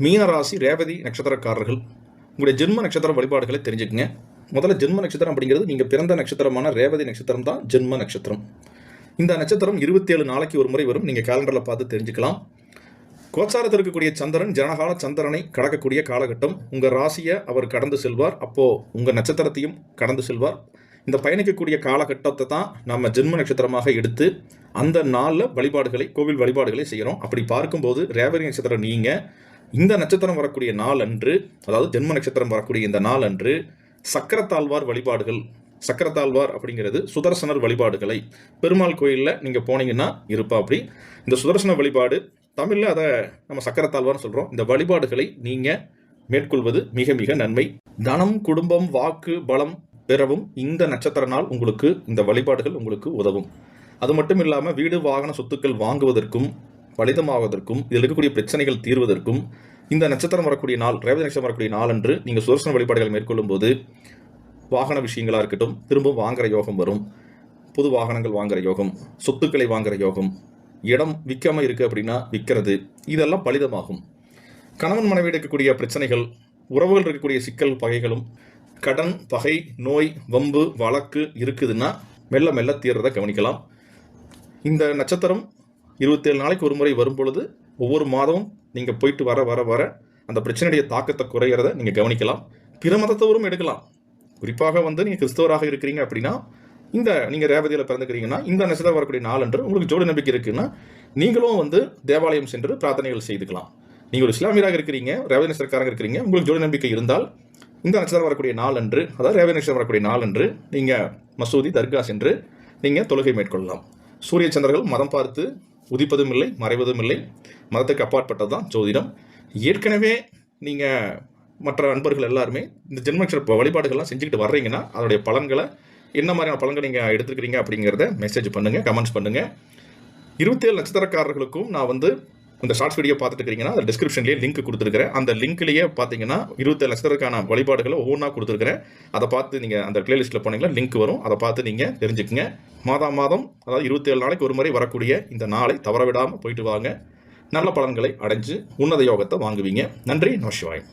மீனராசி ரேவதி நட்சத்திரக்காரர்கள் உங்களுடைய ஜென்ம நட்சத்திர வழிபாடுகளை தெரிஞ்சுக்கங்க. முதல்ல ஜென்ம நட்சத்திரம் அப்படிங்கிறது நீங்கள் பிறந்த நட்சத்திரமான ரேவதி நட்சத்திரம் தான் ஜென்ம நட்சத்திரம். இந்த நட்சத்திரம் 27 நாளைக்கு ஒரு முறை வரும். நீங்கள் கேலண்டரில் பார்த்து தெரிஞ்சுக்கலாம். கோச்சாரத்தில் இருக்கக்கூடிய சந்திரன் ஜனகால சந்திரனை கடக்கக்கூடிய காலகட்டம். உங்கள் ராசியை அவர் கடந்து செல்வார். அப்போது உங்கள் நட்சத்திரத்தையும் கடந்து செல்வார். இந்த பயணிக்கக்கூடிய காலகட்டத்தை தான் நம்ம ஜென்ம நட்சத்திரமாக எடுத்து அந்த நாளில் வழிபாடுகளை கோவில் வழிபாடுகளை செய்கிறோம். அப்படி பார்க்கும்போது ரேவதி நட்சத்திரம் நீங்கள் இந்த நட்சத்திரம் வரக்கூடிய நாள் அன்று, அதாவது ஜென்ம நட்சத்திரம் வரக்கூடிய இந்த நாள் அன்று சக்கரத்தாழ்வார் வழிபாடுகள், சக்கரத்தாழ்வார் அப்படிங்கிறது சுதர்சனர் வழிபாடுகளை பெருமாள் கோயிலில் நீங்கள் போனீங்கன்னா இருப்பா. அப்படி இந்த சுதர்சன வழிபாடு தமிழில் அதை நம்ம சக்கரத்தாழ்வார்னு சொல்கிறோம். இந்த வழிபாடுகளை நீங்கள் மேற்கொள்வது மிக மிக நன்மை. தனம், குடும்பம், வாக்கு, பலம் பெறவும் இந்த நட்சத்திர நாள் உங்களுக்கு இந்த வழிபாடுகள் உங்களுக்கு உதவும். அது மட்டும் இல்லாமல் வீடு, வாகன, சொத்துக்கள் வாங்குவதற்கும் பலிதமாவதற்கும் இதில் இருக்கக்கூடிய பிரச்சனைகள் தீர்வதற்கும் இந்த நட்சத்திரம் வரக்கூடிய நாள், ரேவதி நட்சத்திரம் வரக்கூடிய நாள் அன்று நீங்கள் சுதர்சன வழிபாடுகள் மேற்கொள்ளும் போது வாகன விஷயங்களாக இருக்கட்டும் திரும்பவும் வாங்குற யோகம் வரும். புது வாகனங்கள் வாங்குற யோகம், சொத்துக்களை வாங்குற யோகம், இடம் விற்காமல் இருக்குது அப்படின்னா விற்கிறது, இதெல்லாம் பலிதமாகும். கணவன் மனைவி இருக்கக்கூடிய பிரச்சனைகள், உறவுகள் இருக்கக்கூடிய சிக்கல் பகைகளும், கடன், பகை, நோய், வம்பு, வழக்கு இருக்குதுன்னா மெல்ல மெல்ல தீர்றதை கவனிக்கலாம். இந்த நட்சத்திரம் 27 நாளைக்கு ஒரு முறை வரும் பொழுது ஒவ்வொரு மாதமும் நீங்கள் போயிட்டு வர வர வர அந்த பிரச்சனையுடைய தாக்கத்தை குறையிறத நீங்கள் கவனிக்கலாம். பிற மதத்தவரும் எடுக்கலாம். குறிப்பாக நீங்கள் கிறிஸ்தவராக இருக்கிறீங்க அப்படின்னா நீங்கள் ரேவதியில் பிறந்துக்கிறீங்கன்னா இந்த நட்சத்திரம் வரக்கூடிய நாள் அன்று உங்களுக்கு ஜோடி நம்பிக்கை இருக்குன்னா நீங்களும் தேவாலயம் சென்று பிரார்த்தனைகள் செய்துக்கலாம். நீங்கள் ஒரு இஸ்லாமியராக இருக்கிறீங்க, ரேவதி நட்சத்திரக்காரங்க இருக்கிறீங்க, உங்களுக்கு ஜோடி நம்பிக்கை இருந்தால் இந்த நட்சத்திரம் வரக்கூடிய நாள் அன்று, அதாவது ரேவதி நட்சத்திரம் வரக்கூடிய நாள் அன்று நீங்கள் மசூதி, தர்கா சென்று நீங்கள் தொழுகை மேற்கொள்ளலாம். சூரிய சந்திரர்கள் மதம் பார்த்து உதிப்பதும் இல்லை, மறைவதும் இல்லை. மதத்துக்கு அப்பாற்பட்டது தான் ஜோதிடம். ஏற்கனவே நீங்கள் மற்ற நண்பர்கள் எல்லாருமே இந்த ஜென்ம நட்சத்திர வழிபாடுகள்லாம் செஞ்சுக்கிட்டு வர்றீங்கன்னா அதோடைய பலன்களை, என்ன மாதிரியான பலன்கள் நீங்கள் எடுத்துக்கிறீங்க அப்படிங்கிறத மெசேஜ் பண்ணுங்கள், கமெண்ட்ஸ் பண்ணுங்கள். 27 நட்சத்திரக்காரர்களுக்கும் நான் இந்த ஷார்ட்ஸ் வீடியோ பார்த்துட்டு இருக்கிறீங்கன்னா அந்த டிஸ்கிரிப்ஷன்லேயே லிங்க் கொடுத்துருக்கிறேன். அந்த லிங்க்லேயே பார்த்தீங்கன்னா 27 நட்சத்திரக்கான வழிபாடுகளை ஒவ்வொன்றா கொடுத்துருக்கிறேன். அதை பார்த்து நீங்கள் அந்த பிளேலிஸ்ட்டில் போனீங்கன்னா லிங்க் வரும். அதை பார்த்து நீங்கள் தெரிஞ்சுக்குங்க. மாதம் அதாவது 27 நாளைக்கு ஒரு முறை வரக்கூடிய இந்த நாளை தவற விடாமல் போயிட்டு வாங்க. நல்ல பலன்களை அடைஞ்சு உன்னத யோகத்தை வாங்குவீங்க. நன்றி. நமசிவாயம்.